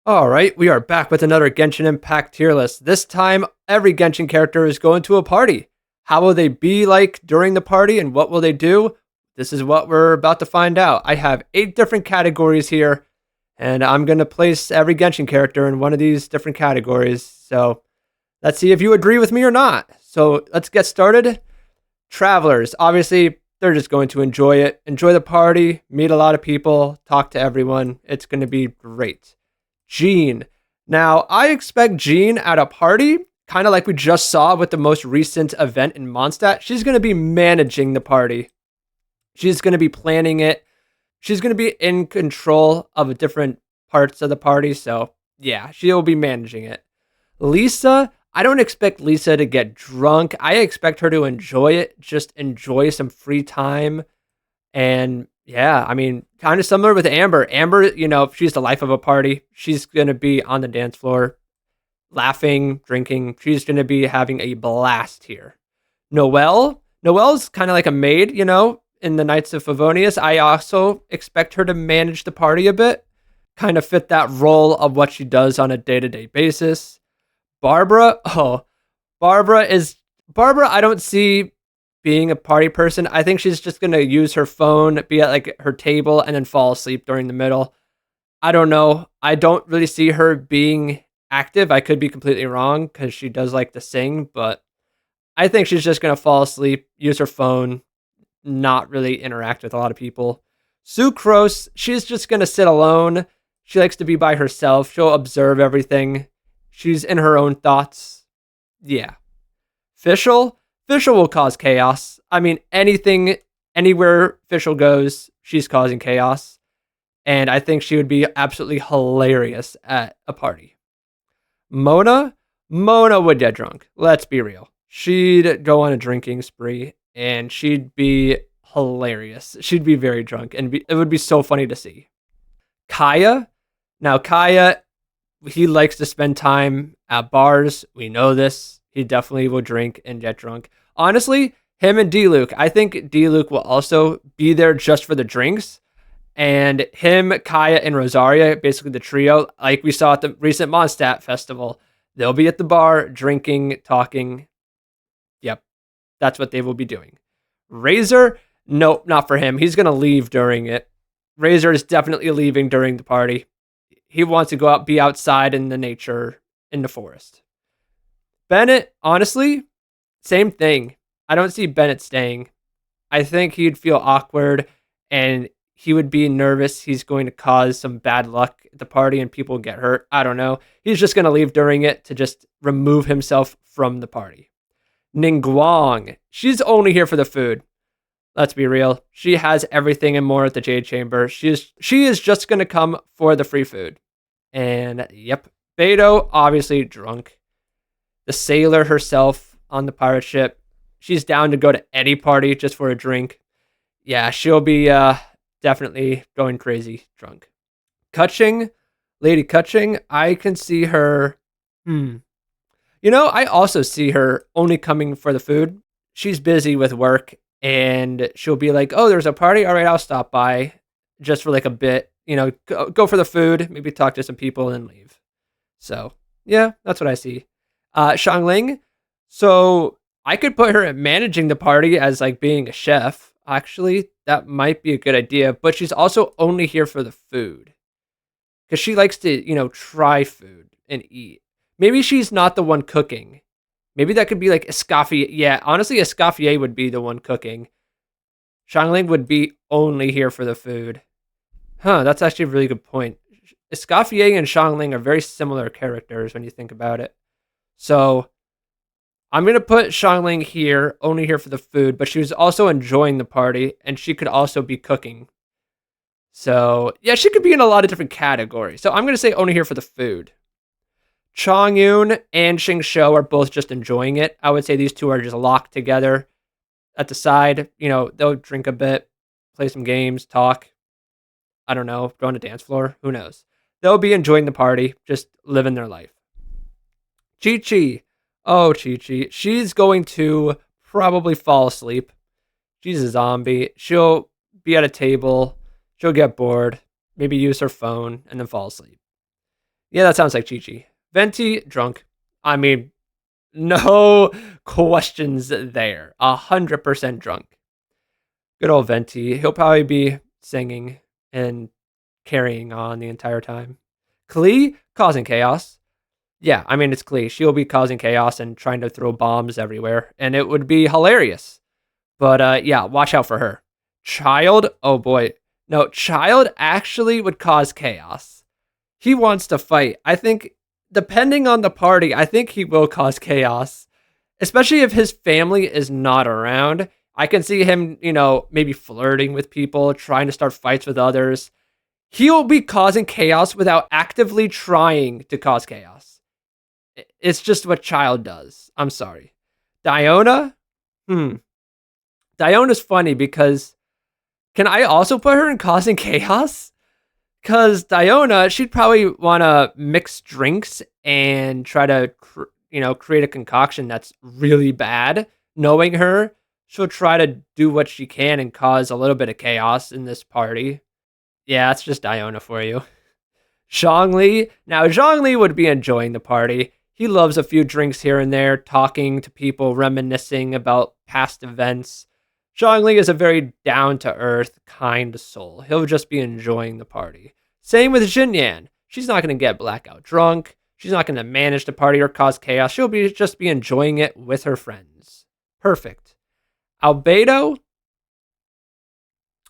All right, we are back with another Genshin Impact tier list. This time, every Genshin character is going to a party. How will they be like during the party and what will they do? This is what we're about to find out. I have 8 different categories here, and I'm going to place every Genshin character in one of these different categories. So let's see if you agree with me or not. So let's get started. Travelers, obviously, they're just going to enjoy it, enjoy the party, meet a lot of people, talk to everyone. It's going to be great. Jean. Now, I expect Jean at a party, kind of like we just saw with the most recent event in Mondstadt. She's going to be managing the party. She's going to be planning it. She's going to be in control of different parts of the party. So, yeah, she'll be managing it. Lisa, I don't expect Lisa to get drunk. I expect her to enjoy it, just enjoy some free time. And yeah, I mean, kind of similar with Amber. Amber, she's the life of a party. She's going to be on the dance floor, laughing, drinking. She's going to be having a blast here. Noelle's kind of like a maid, in the Knights of Favonius. I also expect her to manage the party a bit, kind of fit that role of what she does on a day-to-day basis. Barbara, Barbara, I don't see being a party person. I think she's just going to use her phone, be at like her table, and then fall asleep during the middle. I don't know. I don't really see her being active. I could be completely wrong because she does like to sing, but I think she's just going to fall asleep, use her phone, not really interact with a lot of people. Sucrose, she's just going to sit alone. She likes to be by herself. She'll observe everything. She's in her own thoughts. Yeah. Fischl will cause chaos. I mean, anything, anywhere Fischl goes, she's causing chaos. And I think she would be absolutely hilarious at a party. Mona would get drunk. Let's be real. She'd go on a drinking spree and she'd be hilarious. She'd be very drunk and it would be so funny to see. Kaya, he likes to spend time at bars. We know this. He definitely will drink and get drunk. Honestly, him and D-Luke, I think D-Luke will also be there just for the drinks. And him, Kaya, and Rosaria, basically the trio, like we saw at the recent Mondstadt festival, they'll be at the bar, drinking, talking. Yep, that's what they will be doing. Razor, nope, not for him. He's going to leave during it. Razor is definitely leaving during the party. He wants to go out, be outside in the nature, in the forest. Bennett, honestly, same thing. I don't see Bennett staying. I think he'd feel awkward and he would be nervous. He's going to cause some bad luck at the party and people get hurt. I don't know. He's just going to leave during it to just remove himself from the party. Ningguang, she's only here for the food. Let's be real. She has everything and more at the Jade Chamber. She is just going to come for the free food. And yep, Beto, obviously drunk. The sailor herself on the pirate ship. She's down to go to any party just for a drink. Yeah, she'll be definitely going crazy drunk. Lady Kutching, I can see her. I also see her only coming for the food. She's busy with work and she'll be like, oh, there's a party. All right, I'll stop by just for like a bit, go for the food, maybe talk to some people and leave. So yeah, that's what I see. Xiangling. So I could put her at managing the party as like being a chef. Actually, that might be a good idea, but she's also only here for the food because she likes to, try food and eat. Maybe she's not the one cooking. Maybe that could be like Escoffier. Yeah, honestly, Escoffier would be the one cooking. Xiangling would be only here for the food. Huh, that's actually a really good point. Escoffier and Xiangling are very similar characters when you think about it. So I'm going to put Xiangling here, only here for the food, but she was also enjoying the party, and she could also be cooking. So, yeah, she could be in a lot of different categories. So I'm going to say only here for the food. Chongyun and Xing Shou are both just enjoying it. I would say these two are just locked together at the side. They'll drink a bit, play some games, talk. I don't know, go on a dance floor. Who knows? They'll be enjoying the party, just living their life. Chi-Chi. Oh, Chi-Chi. She's going to probably fall asleep. She's a zombie. She'll be at a table. She'll get bored, maybe use her phone, and then fall asleep. Yeah, that sounds like Chi Chi. Venti, drunk. I mean, no questions there. 100% drunk. Good old Venti. He'll probably be singing and carrying on the entire time. Klee, causing chaos. Yeah, I mean, it's Klee. She'll be causing chaos and trying to throw bombs everywhere, and it would be hilarious. But yeah, watch out for her. Child, oh boy. No, Child actually would cause chaos. He wants to fight. I think, depending on the party, I think he will cause chaos, especially if his family is not around. I can see him, maybe flirting with people, trying to start fights with others. He'll be causing chaos without actively trying to cause chaos. It's just what Child does. I'm sorry. Diona? Hmm. Diona's funny because can I also put her in causing chaos? Because Diona, she'd probably want to mix drinks and try to, create a concoction that's really bad. Knowing her, she'll try to do what she can and cause a little bit of chaos in this party. Yeah, that's just Diona for you. Zhongli. Now, Zhongli would be enjoying the party. He loves a few drinks here and there, talking to people, reminiscing about past events. Zhongli is a very down to earth, kind soul. He'll just be enjoying the party. Same with Xinyan. She's not going to get blackout drunk. She's not going to manage the party or cause chaos. She'll just be enjoying it with her friends. Perfect. Albedo.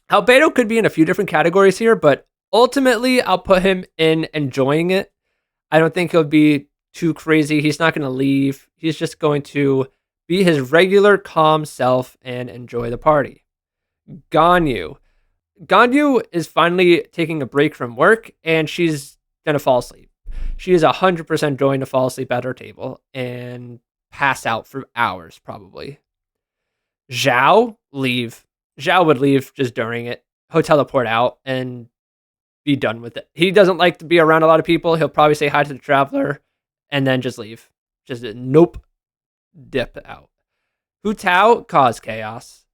Albedo could be in a few different categories here, but ultimately, I'll put him in enjoying it. I don't think he'll be too crazy. He's not going to leave. He's just going to be his regular calm self and enjoy the party. Ganyu. Ganyu is finally taking a break from work and she's going to fall asleep. She is 100% going to fall asleep at her table and pass out for hours, probably. Zhao, leave. Zhao would leave just during it. He'll teleport out and be done with it. He doesn't like to be around a lot of people. He'll probably say hi to the traveler and then just leave. Just nope, dip out. Hu Tao, cause chaos.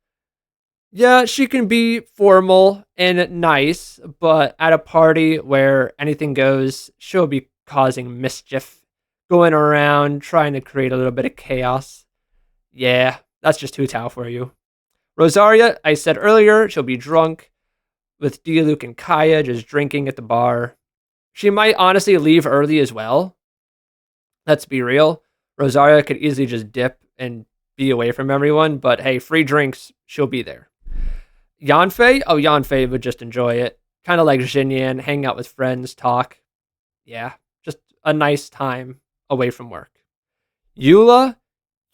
Yeah, she can be formal and nice, but at a party where anything goes, she'll be causing mischief, going around trying to create a little bit of chaos. Yeah, that's just Hu Tao for you. Rosaria, I said earlier, she'll be drunk with Diluc and Kaya just drinking at the bar. She might honestly leave early as well. Let's be real. Rosaria could easily just dip and be away from everyone, but hey, free drinks, she'll be there. Yanfei? Oh, Yanfei would just enjoy it. Kind of like Xinyan, hang out with friends, talk. Yeah, just a nice time away from work. Eula?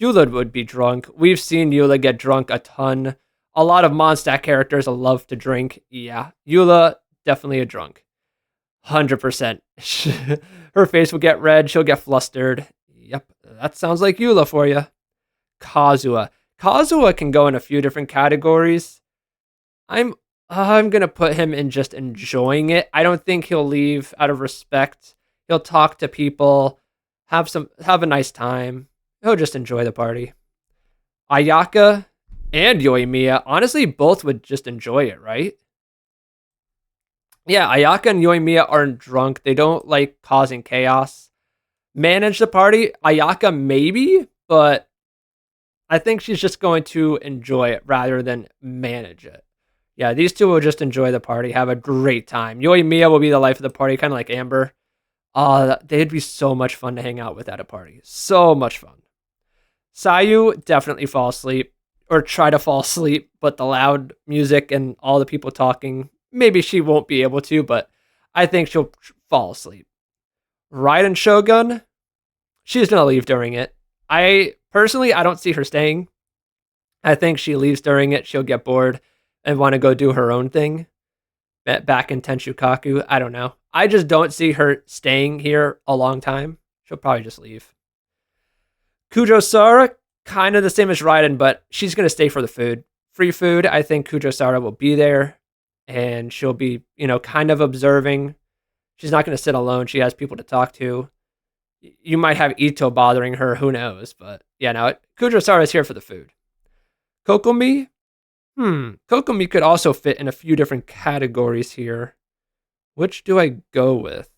Eula would be drunk. We've seen Eula get drunk a ton. A lot of Mondstadt characters love to drink. Yeah, Eula, definitely a drunk. 100%. Her face will get red. She'll get flustered. Yep, that sounds like Eula for you. Kazuha. Kazuha can go in a few different categories. I'm gonna put him in just enjoying it. I don't think he'll leave out of respect. He'll talk to people, have a nice time. He'll just enjoy the party. Ayaka and Yoimiya, honestly, both would just enjoy it, right? Yeah, Ayaka and Yoimiya aren't drunk. They don't like causing chaos. Manage the party, Ayaka maybe, but I think she's just going to enjoy it rather than manage it. Yeah, these two will just enjoy the party, have a great time. Yoimiya will be the life of the party, kind of like Amber. They'd be so much fun to hang out with at a party. So much fun. Sayu, definitely fall asleep or try to fall asleep, but the loud music and all the people talking, maybe she won't be able to, but I think she'll fall asleep. Raiden Shogun, she's going to leave during it. I don't see her staying. I think she leaves during it. She'll get bored and want to go do her own thing back in Tenshukaku. I don't know. I just don't see her staying here a long time. She'll probably just leave. Kujosara, kind of the same as Raiden, but she's going to stay for the food. Free food, I think Kujosara will be there and she'll be, kind of observing. She's not going to sit alone. She has people to talk to. You might have Ito bothering her, who knows? But yeah, no, Kujosara is here for the food. Kokomi? Kokomi could also fit in a few different categories here. Which do I go with?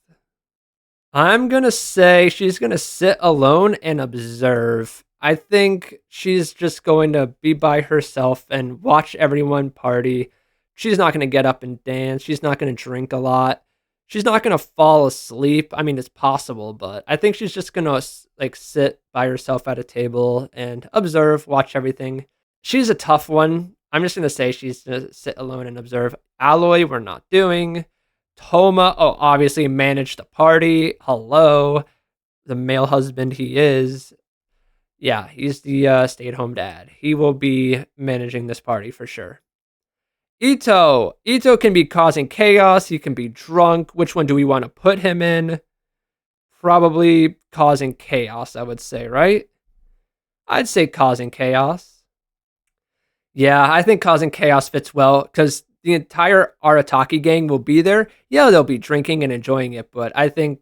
I'm gonna say she's gonna sit alone and observe. I think she's just going to be by herself and watch everyone party. She's not gonna get up and dance. She's not gonna drink a lot. She's not gonna fall asleep. I mean, it's possible, but I think she's just gonna like sit by herself at a table and observe, watch everything. She's a tough one. I'm just gonna say she's gonna sit alone and observe. Alloy, we're not doing. Toma, oh, obviously managed the party. Hello, the male husband he is. Yeah, he's the stay-at-home dad. He will be managing this party for sure. Ito can be causing chaos. He can be drunk. Which one do we want to put him in? Probably causing chaos, I would say, right? I'd say causing chaos. Yeah, I think causing chaos fits well because the entire Arataki gang will be there. Yeah, they'll be drinking and enjoying it, but I think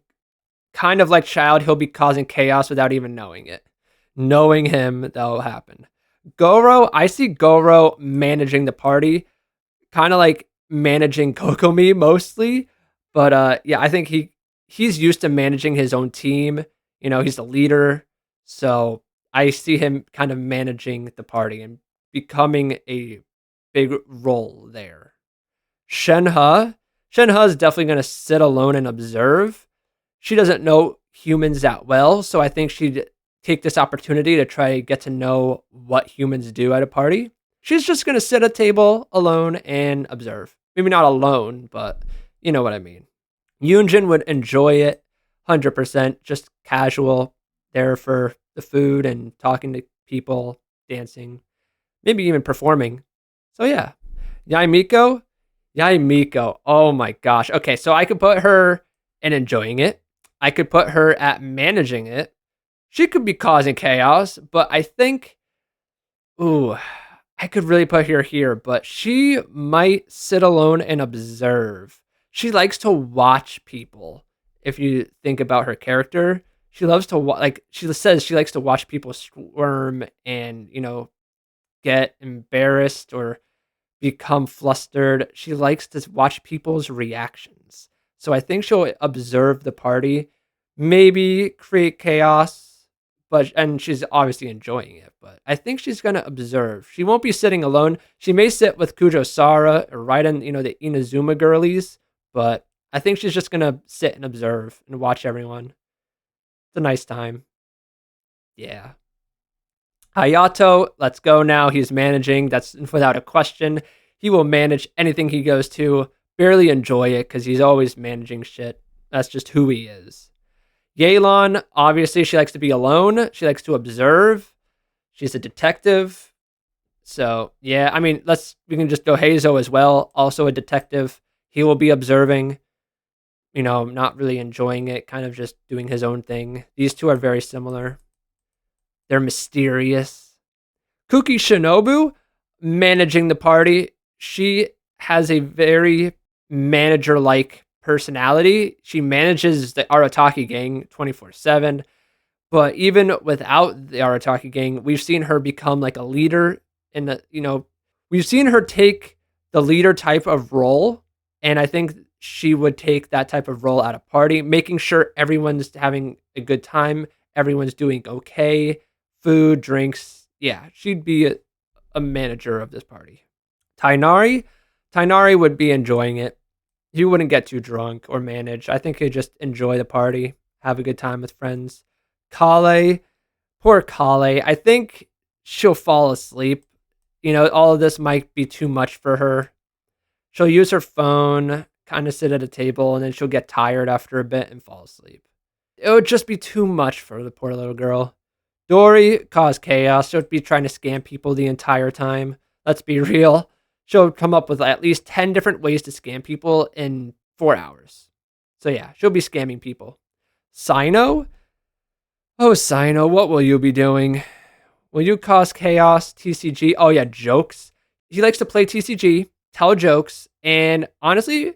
kind of like Child, he'll be causing chaos without even knowing it. Knowing him, that'll happen. Goro, I see Goro managing the party, kind of like managing Kokomi mostly. But yeah, I think he's used to managing his own team. You know, he's the leader. So I see him kind of managing the party and becoming a big role there. Shenhe. Shenhe is definitely going to sit alone and observe. She doesn't know humans that well, so I think she'd take this opportunity to try to get to know what humans do at a party. She's just going to sit at a table alone and observe. Maybe not alone, but you know what I mean. Yunjin would enjoy it 100%, just casual, there for the food and talking to people, dancing, maybe even performing. So yeah, Yaimiko, Yaimiko. Oh my gosh. Okay, so I could put her in enjoying it. I could put her at managing it. She could be causing chaos, but I think, ooh, I could really put her here, but she might sit alone and observe. She likes to watch people. If you think about her character, she loves to like she says she likes to watch people squirm and, get embarrassed or become flustered. She likes to watch people's reactions. So I think she'll observe the party, maybe create chaos, and she's obviously enjoying it. But I think she's gonna observe. She won't be sitting alone. She may sit with Kujo Sara or right in, the Inazuma girlies, but I think she's just gonna sit and observe and watch everyone. It's a nice time. Yeah. Hayato, let's go now. He's managing. That's without a question. He will manage anything he goes to. Barely enjoy it because he's always managing shit. That's just who he is. Yelan, obviously, she likes to be alone. She likes to observe. She's a detective. So, yeah, I mean, we can just go Heizo as well. Also a detective. He will be observing, not really enjoying it, kind of just doing his own thing. These two are very similar. They're mysterious. Kuki Shinobu, managing the party. She has a very manager-like personality. She manages the Arataki gang 24/7. But even without the Arataki gang, we've seen her become like a leader in we've seen her take the leader type of role. And I think she would take that type of role at a party, making sure everyone's having a good time, everyone's doing okay, food, drinks. Yeah, she'd be a manager of this party. Tainari would be enjoying it. He wouldn't get too drunk or manage. I think he'd just enjoy the party, have a good time with friends. Kale, poor Kale. I think she'll fall asleep. All of this might be too much for her. She'll use her phone, kind of sit at a table, and then she'll get tired after a bit and fall asleep. It would just be too much for the poor little girl. Dory caused chaos. She'll be trying to scam people the entire time. Let's be real. She'll come up with at least 10 different ways to scam people in 4 hours. So yeah, she'll be scamming people. Sino? Oh, Sino, what will you be doing? Will you cause chaos? TCG? Oh yeah, jokes. He likes to play TCG, tell jokes, and honestly,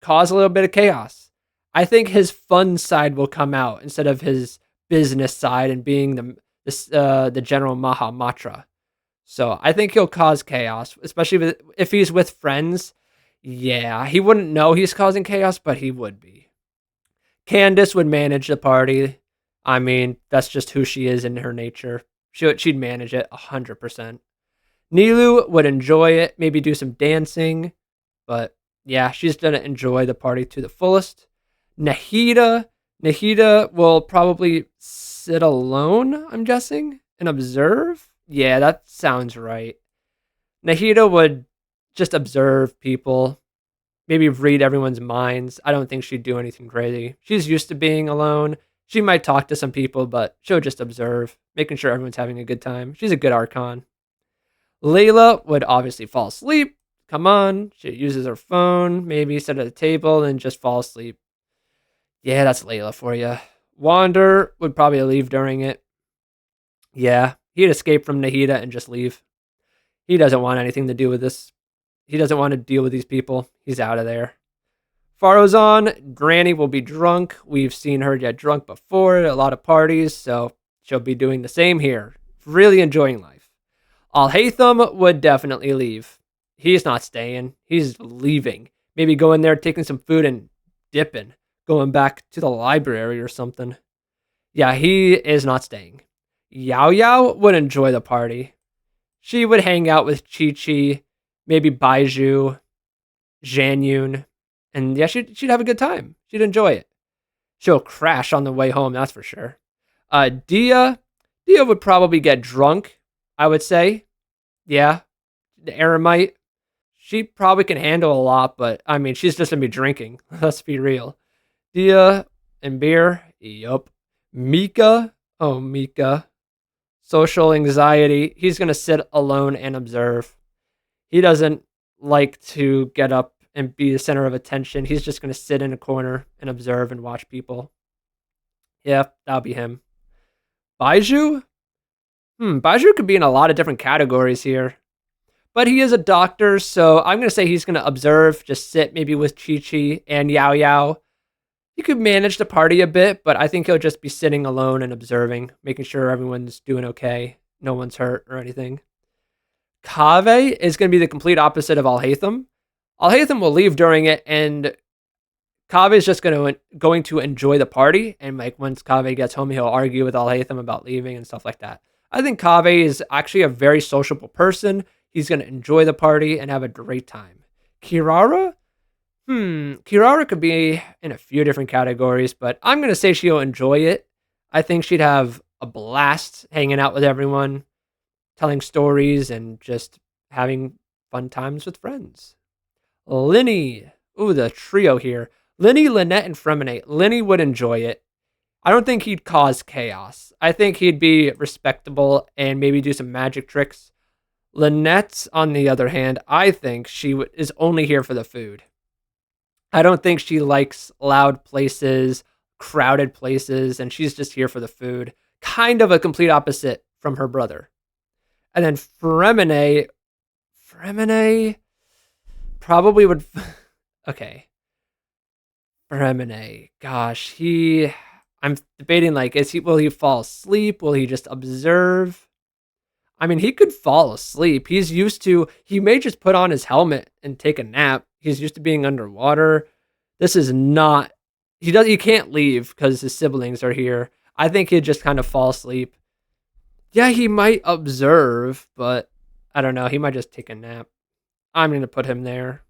cause a little bit of chaos. I think his fun side will come out instead of his business side and being the general Mahamatra. So I think he'll cause chaos, especially if he's with friends. Yeah, he wouldn't know he's causing chaos, but he would be. Candace would manage the party. I mean, that's just who she is in her nature. She'd manage it 100%. Nilu would enjoy it, maybe do some dancing, but yeah, she's gonna enjoy the party to the fullest. Nahida, Nahida will probably sit alone, I'm guessing, and observe. Yeah, that sounds right. Nahida would just observe people, maybe read everyone's minds. I don't think she'd do anything crazy. She's used to being alone. She might talk to some people, but she'll just observe, making sure everyone's having a good time. She's a good Archon. Layla would obviously fall asleep. Come on. She uses her phone, maybe sit at a table and just fall asleep. Yeah, that's Layla for you. Wander would probably leave during it. Yeah, he'd escape from Nahida and just leave. He doesn't want anything to do with this. He doesn't want to deal with these people. He's out of there. Farozan, Granny will be drunk. We've seen her get drunk before at a lot of parties, so she'll be doing the same here. Really enjoying life. Al-Haytham would definitely leave. He's not staying. He's leaving. Maybe going there, taking some food and dipping. Going back to the library or something. Yeah, he is not staying. Yao Yao would enjoy the party. She would hang out with Chi Chi, maybe Baiju, Yun, and yeah, she'd have a good time. She'd enjoy it. She'll crash on the way home, that's for sure. Dia would probably get drunk, I would say. Yeah, the Eremite. She probably can handle a lot, but I mean, she's just gonna be drinking. Let's be real. Dia and beer. Yup. Mika. Oh, Mika. Social anxiety. He's gonna sit alone and observe. He doesn't like to get up and be the center of attention. He's just gonna sit in a corner and observe and watch people. Yeah, that'll be him. Baiju? Baiju could be in a lot of different categories here. But he is a doctor, so I'm going to say he's going to observe, just sit maybe with Chi Chi and Yao Yao. He could manage the party a bit, but I think he'll just be sitting alone and observing, making sure everyone's doing okay, no one's hurt or anything. Kaveh is going to be the complete opposite of Al-Haytham. Al-Haytham will leave during it, and Kaveh is just going to enjoy the party. And like once Kaveh gets home, he'll argue with Al-Haytham about leaving and stuff like that. I think Kaveh is actually a very sociable person. He's going to enjoy the party and have a great time. Kirara? Kirara could be in a few different categories, but I'm going to say she'll enjoy it. I think she'd have a blast hanging out with everyone, telling stories, and just having fun times with friends. Linny. Ooh, the trio here. Linny, Lynette, and Fremine. Linny would enjoy it. I don't think he'd cause chaos. I think he'd be respectable and maybe do some magic tricks. Lynette, on the other hand, I think she is only here for the food. I don't think she likes loud places, crowded places, and she's just here for the food. Kind of a complete opposite from her brother. And then Fremine probably would. Okay. Fremine, gosh, I'm debating like, will he fall asleep? Will he just observe? I mean, he could fall asleep. He may just put on his helmet and take a nap. He's used to being underwater. This is not, he can't leave because his siblings are here. I think he'd just kind of fall asleep. Yeah, he might observe, but I don't know. He might just take a nap. I'm going to put him there.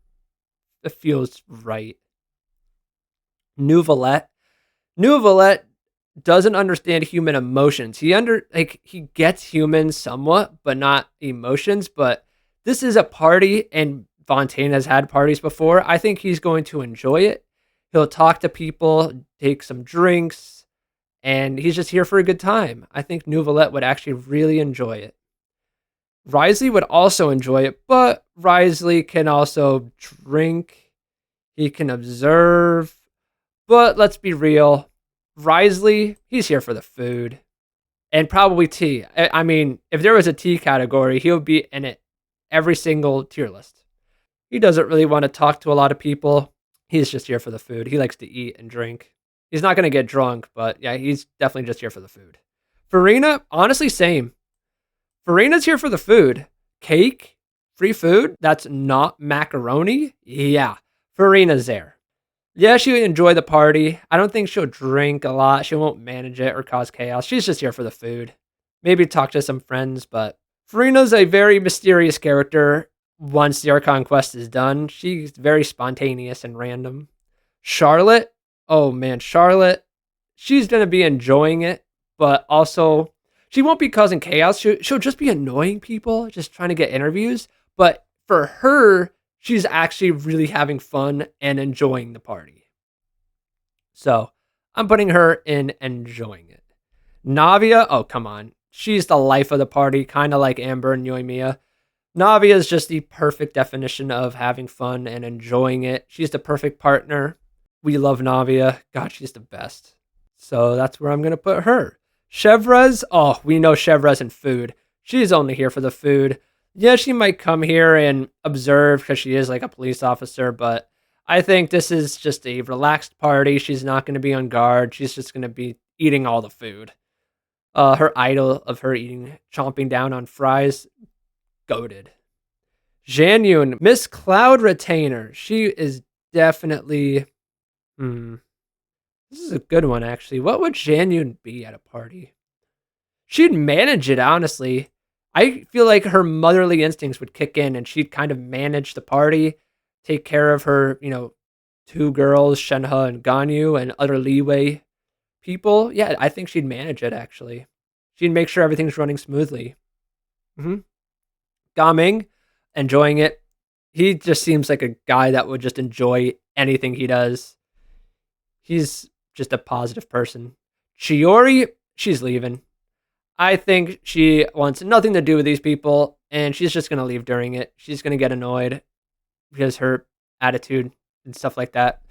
It feels right. Nouvelette doesn't understand human emotions. He gets humans somewhat, but not emotions. But this is a party, and Fontaine has had parties before. I think he's going to enjoy it. He'll talk to people, take some drinks, and he's just here for a good time. I think Nouvelette would actually really enjoy it. Risley would also enjoy it, but Risley can also drink. He can observe. But let's be real. Risley, he's here for the food. And probably tea. I mean, if there was a tea category, he would be in it every single tier list. He doesn't really want to talk to a lot of people. He's just here for the food. He likes to eat and drink. He's not going to get drunk, but yeah, he's definitely just here for the food. Farina, honestly, same. Farina's here for the food. Cake, free food, that's not macaroni. Yeah, Farina's there. Yeah, she would enjoy the party. I don't think she'll drink a lot. She won't manage it or cause chaos. She's just here for the food. Maybe talk to some friends, but Farina's a very mysterious character. Once the Archon quest is done, she's very spontaneous and random. Charlotte, oh man, Charlotte, she's gonna be enjoying it, but also she won't be causing chaos. She'll just be annoying people, just trying to get interviews. But for her, she's actually really having fun and enjoying the party. So I'm putting her in enjoying it. Navia, oh come on, she's the life of the party, kind of like Amber and Yoimiya. Navia is just the perfect definition of having fun and enjoying it. She's the perfect partner. We love Navia. God, she's the best. So that's where I'm going to put her. Chevres, oh, we know Chevres and food. She's only here for the food. Yeah, she might come here and observe because she is like a police officer, but I think this is just a relaxed party. She's not going to be on guard. She's just going to be eating all the food. Her idol of her eating, chomping down on fries, goaded. Janyun, Miss Cloud Retainer. She is definitely. This is a good one, actually. What would Janyun be at a party? She'd manage it, honestly. I feel like her motherly instincts would kick in and she'd kind of manage the party, take care of her, two girls, Shenhe and Ganyu, and other leeway people. Yeah, I think she'd manage it, actually. She'd make sure everything's running smoothly. Mm-hmm. Gaming, enjoying it. He just seems like a guy that would just enjoy anything he does. He's just a positive person. Chiori, she's leaving. I think she wants nothing to do with these people, and she's just going to leave during it. She's going to get annoyed because her attitude and stuff like that.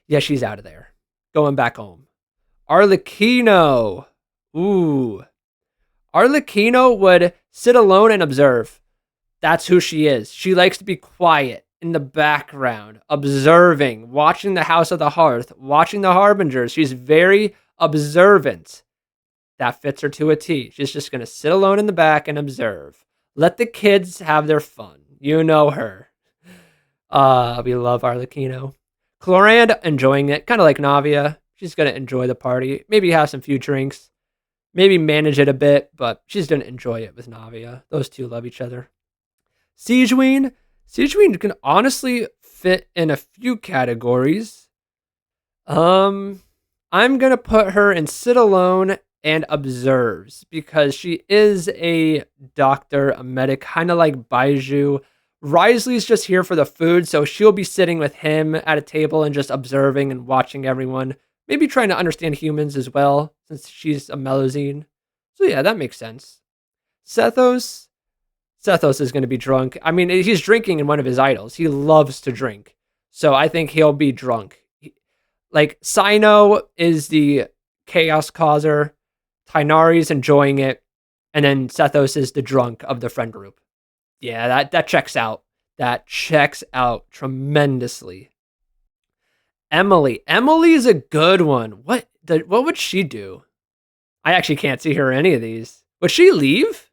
Yeah, she's out of there. Going back home. Arlecchino. Ooh. Arlecchino would sit alone and observe. That's who she is. She likes to be quiet in the background, observing, watching the House of the Hearth, watching the Harbingers. She's very observant. That fits her to a T. She's just going to sit alone in the back and observe. Let the kids have their fun. You know her. We love Arlecchino. Clorand, enjoying it, kind of like Navia. She's going to enjoy the party. Maybe have some few drinks. Maybe manage it a bit, but she's going to enjoy it with Navia. Those two love each other. Siegeween. Siegeween can honestly fit in a few categories. I'm going to put her in sit alone and observes because she is a doctor, a medic, kind of like Baiju. Risley's just here for the food, so she'll be sitting with him at a table and just observing and watching everyone. Maybe trying to understand humans as well, since she's a Melusine. So yeah, that makes sense. Sethos is going to be drunk. I mean, he's drinking in one of his idols. He loves to drink. So I think he'll be drunk. Like, Sino is the chaos causer. Tainari's enjoying it. And then Sethos is the drunk of the friend group. Yeah, that checks out. That checks out tremendously. Emily is a good one. What would she do? I actually can't see her in any of these. Would she leave?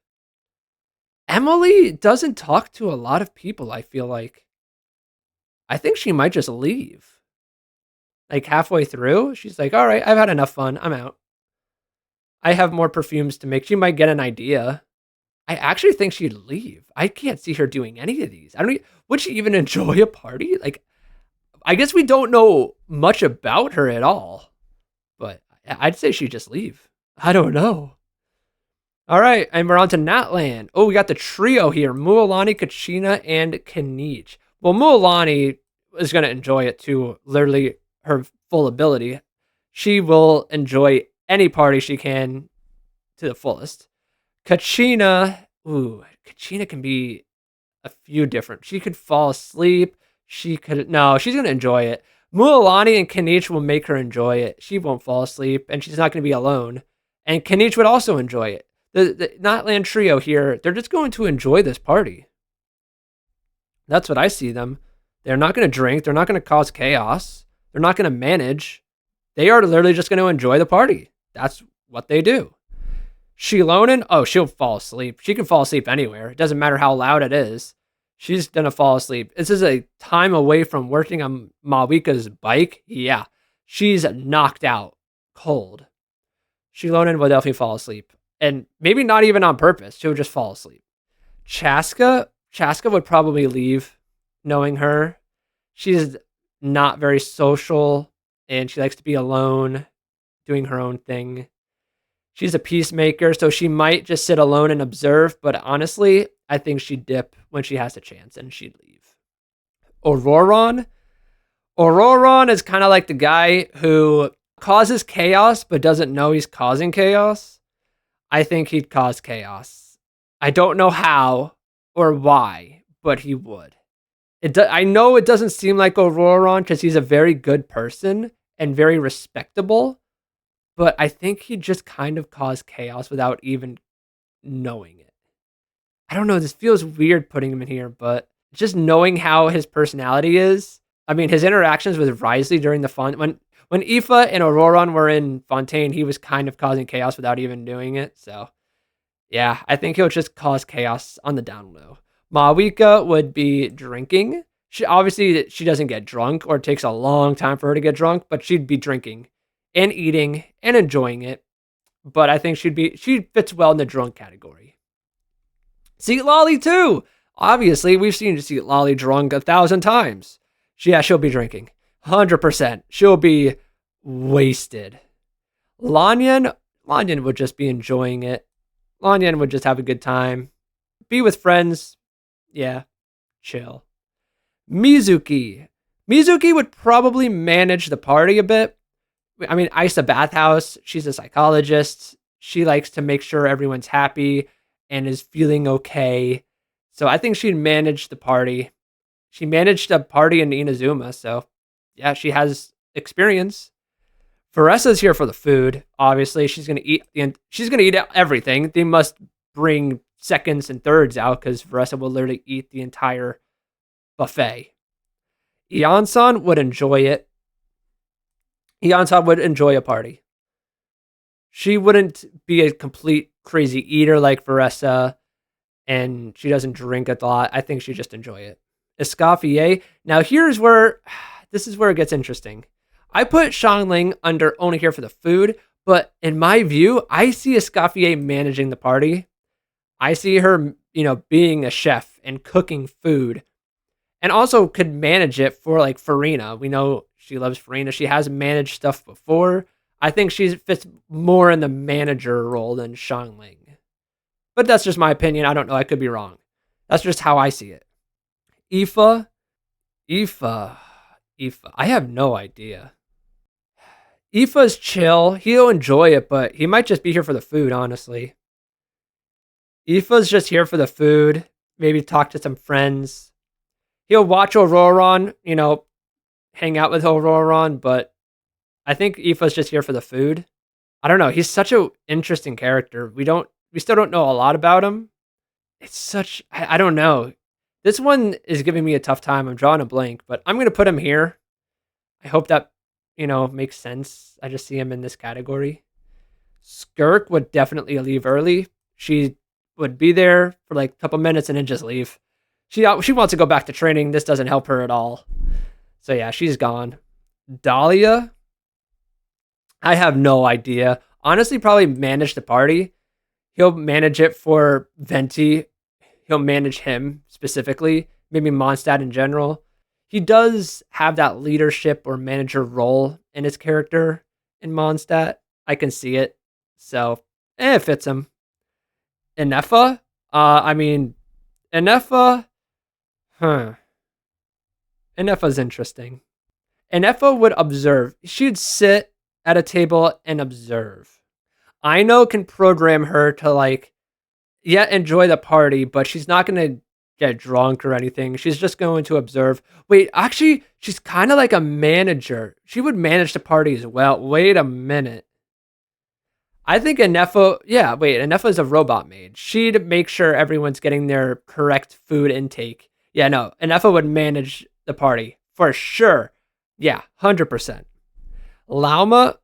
Emily doesn't talk to a lot of people, I feel like. I think she might just leave. Like halfway through, she's like, all right, I've had enough fun. I'm out. I have more perfumes to make. She might get an idea. I actually think she'd leave. I can't see her doing any of these. Would she even enjoy a party? Like, I guess we don't know much about her at all. But I'd say she'd just leave. I don't know. All right, and we're on to Natland. Oh, we got the trio here. Mualani, Kachina, and Kanich. Well, Mualani is going to enjoy it too. Literally, her full ability. She will enjoy any party she can to the fullest. Kachina can be a few different. She could fall asleep. She's going to enjoy it. Mualani and Kanich will make her enjoy it. She won't fall asleep, and she's not going to be alone. And Kanich would also enjoy it. The Natland trio here, they're just going to enjoy this party. That's what I see them. They're not going to drink. They're not going to cause chaos. They're not going to manage. They are literally just going to enjoy the party. That's what they do. Shilonen, she'll fall asleep. She can fall asleep anywhere. It doesn't matter how loud it is. She's gonna fall asleep. This is a time away from working on Mawika's bike. Yeah, she's knocked out cold. Shilonen will definitely fall asleep. And maybe not even on purpose. She'll just fall asleep. Chaska would probably leave knowing her. She's not very social and she likes to be alone, doing her own thing. She's a peacemaker, so she might just sit alone and observe, but honestly, I think she'd dip when she has a chance and she'd leave. Auroron? Auroron is kind of like the guy who causes chaos but doesn't know he's causing chaos. I think he'd cause chaos. I don't know how or why, but he would. I know it doesn't seem like Auroron because he's a very good person and very respectable, but I think he'd just kind of cause chaos without even knowing it. I don't know, this feels weird putting him in here, but just knowing how his personality is. I mean, his interactions with Risley during the when Aoife and Auroron were in Fontaine, he was kind of causing chaos without even doing it. So, yeah, I think he'll just cause chaos on the down low. Mawika would be drinking. She doesn't get drunk, or it takes a long time for her to get drunk, but she'd be drinking and eating and enjoying it. But I think she fits well in the drunk category. Seat Lolly too. Obviously, we've seen Seat Lolly drunk 1,000 times. She'll be drinking. 100%. She'll be wasted. Lanyan would just be enjoying it. Lanyan would just have a good time. Be with friends. Yeah, chill. Mizuki would probably manage the party a bit. I mean, Isa Bathhouse, she's a psychologist. She likes to make sure everyone's happy and is feeling okay. So I think she'd manage the party. She managed a party in Inazuma, so yeah, she has experience. Varessa's here for the food. Obviously, she's gonna eat everything. They must bring seconds and thirds out because Varessa will literally eat the entire buffet. Iansan would enjoy it. Iansan would enjoy a party. She wouldn't be a complete crazy eater like Varessa, and she doesn't drink a lot. I think she'd just enjoy it. Escoffier. Now this is where it gets interesting. I put Xiangling under only here for the food, but in my view, I see Escoffier managing the party. I see her, being a chef and cooking food, and also could manage it for like Farina. We know she loves Farina. She has managed stuff before. I think she fits more in the manager role than Xiangling. But that's just my opinion. I don't know. I could be wrong. That's just how I see it. Aoife. I have no idea. Aoife's chill. He'll enjoy it, but he might just be here for the food, honestly. Aoife's just here for the food. Maybe talk to some friends. He'll watch Auroron, hang out with Auroron, but I think Aoife's just here for the food. I don't know. He's such an interesting character. We still don't know a lot about him. I don't know. This one is giving me a tough time. I'm drawing a blank, but I'm going to put him here. I hope that, makes sense. I just see him in this category. Skirk would definitely leave early. She would be there for like a couple minutes and then just leave. She wants to go back to training. This doesn't help her at all. So yeah, she's gone. Dahlia, I have no idea. Honestly, probably manage the party. He'll manage it for Venti. He'll manage him specifically. Maybe Mondstadt in general. He does have that leadership or manager role in his character in Mondstadt. I can see it. So, it fits him. Inefa? Inefa, Inefa's interesting. Inefa would observe. She'd sit at a table and observe. Aino can program her to enjoy the party, but she's not going to get drunk or anything. She's just going to observe. Wait, actually, she's kind of like a manager. She would manage the party as well. Wait a minute. I think Inefa is a robot maid. She'd make sure everyone's getting their correct food intake. Yeah, no, Inefa would manage the party for sure. Yeah, 100%. Lauma,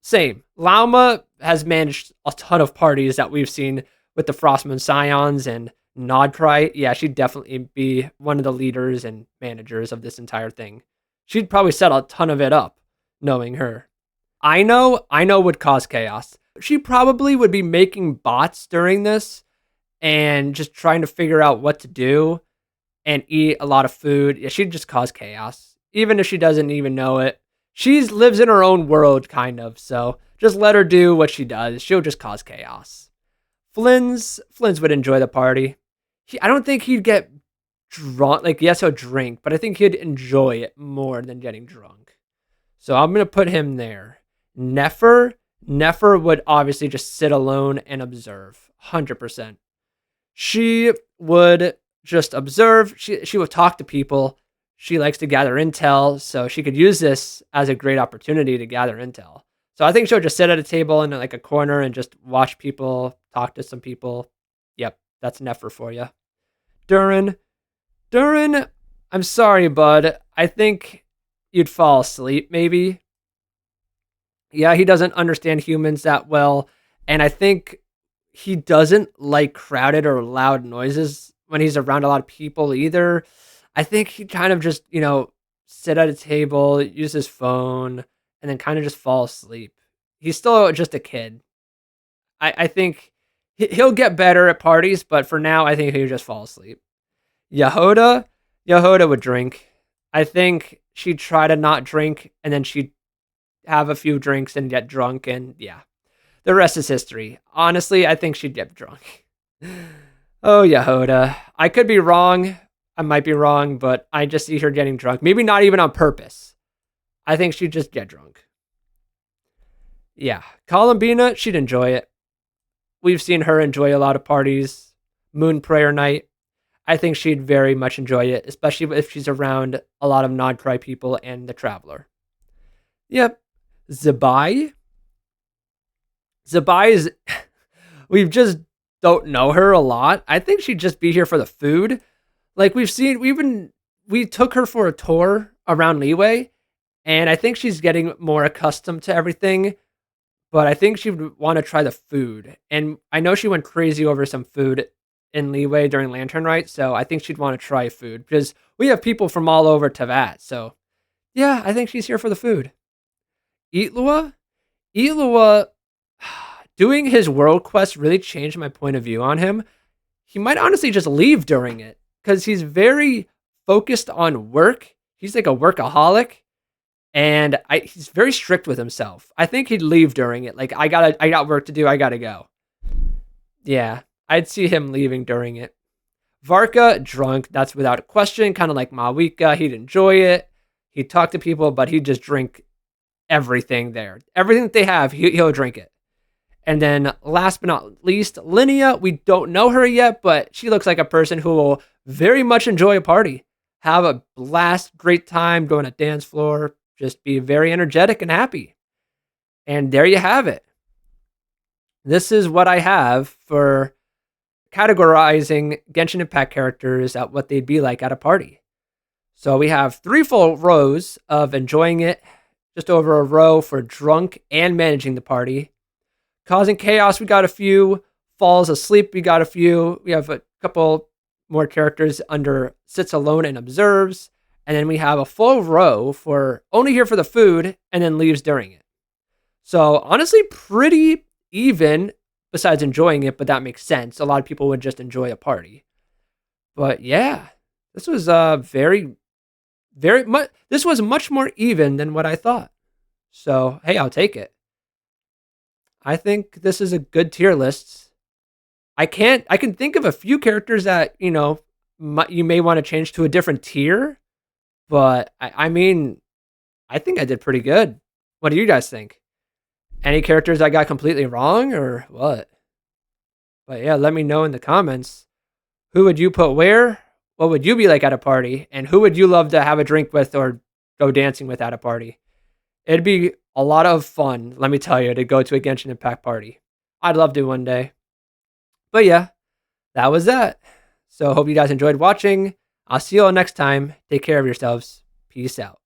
same. Lauma has managed a ton of parties that we've seen with the Frostmourne Scions and Nod Cry, yeah, she'd definitely be one of the leaders and managers of this entire thing. She'd probably set a ton of it up, knowing her. I know would cause chaos. She probably would be making bots during this and just trying to figure out what to do and eat a lot of food. Yeah, she'd just cause chaos, even if she doesn't even know it. She lives in her own world, kind of. So just let her do what she does. She'll just cause chaos. Flynn's would enjoy the party. I don't think he'd get drunk. Like, yes, he'll drink, but I think he'd enjoy it more than getting drunk. So I'm gonna put him there. Nefer would obviously just sit alone and observe, 100%. She would just observe. She would talk to people. She likes to gather intel, so she could use this as a great opportunity to gather intel. So I think she'll just sit at a table in like a corner and just watch people, talk to some people. Yep, that's Nefer for you. Durin, Durin, I'm sorry, bud. I think you'd fall asleep, maybe. Yeah, he doesn't understand humans that well, and I think he doesn't like crowded or loud noises when he's around a lot of people either. I think he kind of just, sit at a table, use his phone, and then kind of just fall asleep. He's still just a kid. I think he'll get better at parties, but for now, I think he'll just fall asleep. Yehoda, Yehoda would drink. I think she'd try to not drink, and then she'd have a few drinks and get drunk, and yeah, the rest is history. Honestly, I think she'd get drunk. Oh, Yehoda. I could be wrong. I might be wrong, but I just see her getting drunk. Maybe not even on purpose. I think she'd just get drunk. Yeah. Columbina, she'd enjoy it. We've seen her enjoy a lot of parties. Moon Prayer Night. I think she'd very much enjoy it, especially if she's around a lot of non-cry people and the Traveler. Yep. Zabai. Zabai is... we just don't know her a lot. I think she'd just be here for the food. Like we took her for a tour around Leeway, and I think she's getting more accustomed to everything, but I think she would want to try the food. And I know she went crazy over some food in Leeway during Lantern Rite, so I think she'd want to try food because we have people from all over Tavat. So yeah, I think she's here for the food. Eatlua? Eatlua, doing his world quest really changed my point of view on him. He might honestly just leave during it because he's very focused on work. He's like a workaholic, and he's very strict with himself. I think he'd leave during it. Like, I got work to do. I gotta go. Yeah, I'd see him leaving during it. Varka, drunk. That's without a question. Kind of like Mawika. He'd enjoy it. He'd talk to people, but he'd just drink everything there. Everything that they have, he'll drink it. And then last but not least, Linnea, we don't know her yet, but she looks like a person who will very much enjoy a party, have a blast, great time, go on a dance floor, just be very energetic and happy. And there you have it. This is what I have for categorizing Genshin Impact characters at what they'd be like at a party. So we have 3 full rows of enjoying it, just over a row for drunk and managing the party. Causing chaos, we got a few. Falls asleep, we got a few. We have a couple more characters under sits alone and observes. And then we have a full row for only here for the food and then leaves during it. So honestly, pretty even besides enjoying it, but that makes sense. A lot of people would just enjoy a party. But yeah, this was very much, this was much more even than what I thought. So, hey, I'll take it. I think this is a good tier list. I can think of a few characters that, you may want to change to a different tier, but I mean, I think I did pretty good. What do you guys think? Any characters I got completely wrong or what? But yeah, let me know in the comments. Who would you put where? What would you be like at a party? And who would you love to have a drink with or go dancing with at a party? It'd be a lot of fun, let me tell you, to go to a Genshin Impact party. I'd love to one day. But yeah, that was that. So hope you guys enjoyed watching. I'll see you all next time. Take care of yourselves. Peace out.